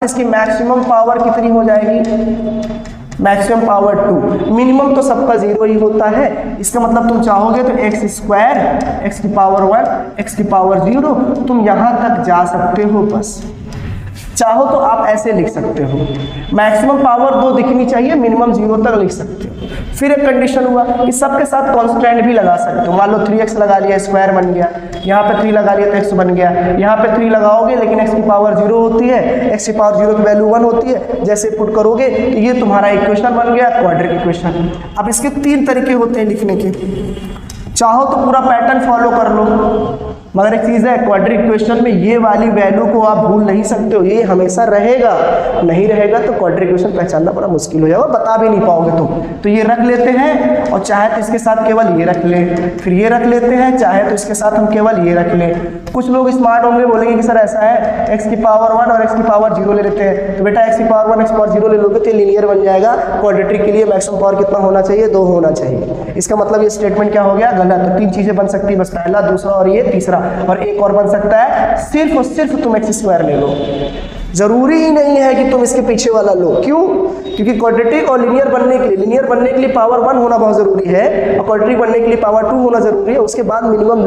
इसकी maximum power कितनी हो जाएगी, मैक्सिमम पावर 2। मिनिमम तो सबका 0 ही होता है, इसका मतलब तुम चाहोगे तो एक्स स्क्वायर, एक्स की पावर 1, एक्स की पावर 0, तुम यहां तक जा सकते हो। बस चाहो तो आप ऐसे लिख सकते हो, मैक्सिमम पावर 2 दिखनी चाहिए, मिनिमम 0 तक लिख सकते हो। फिर एक कंडीशन हुआ कि सबके साथ कांस्टेंट भी लगा सकते हो। मान लो 3x लगा लिया, स्क्वायर बन गया, यहाँ पे 3 लगा लिया तो x बन गया। यहाँ पे 3 लगाओगे लेकिन x की पावर 0 होती है, x की पावर 0 की वैल्यू 1 होती है। जैसे पुट करोगे तो ये तुम्हारा इक्वेशन बन गया, क्वाड्रेटिक इक्वेशन। अब इसके 3 तरीके होते हैं लिखने के, चाहो तो पूरा पैटर्न फॉलो कर लो, मगर एक चीज़ है, क्वाड्रेटिक इक्वेशन में ये वाली वैल्यू को आप भूल नहीं सकते हो, ये हमेशा रहेगा, नहीं रहेगा तो क्वाड्रेटिक इक्वेशन पहचानना बड़ा मुश्किल हो जाएगा, बता भी नहीं पाओगे तुम। तो ये रख लेते हैं, और चाहे तो इसके साथ केवल ये रख ले, फिर ये रख लेते हैं, चाहे तो इसके साथ हम केवल ये रख लें। कुछ लोग स्मार्ट होंगे, बोलेंगे कि सर ऐसा है, एक्स की पावर 1 और एक्स की पावर 0 ले लेते हैं। तो बेटा एक्स की पावर 1 एक्स की पावर 0 ले लोगे तो लीनियर बन जाएगा। क्वाड्रेटिक के लिए मैक्सिमम पावर कितना होना चाहिए, 2 होना चाहिए। इसका मतलब ये स्टेटमेंट क्या हो गया, गलत। तो 3 चीजें बन सकती है, बस पहला, दूसरा और ये तीसरा। और एक और बन सकता है, सिर्फ और सिर्फ तुम एक्स स्क्वायर ले लो, जरूरी ही नहीं है कि तुम इसके पीछे वाला लो। क्यों? क्योंकि क्वाड्रेटिक और लीनियर बनने के लिए पावर 1 होना बहुत जरूरी है, और क्वाड्रेटिक बनने के लिए पावर 2 होना जरूरी है। उसके बाद मिनिमम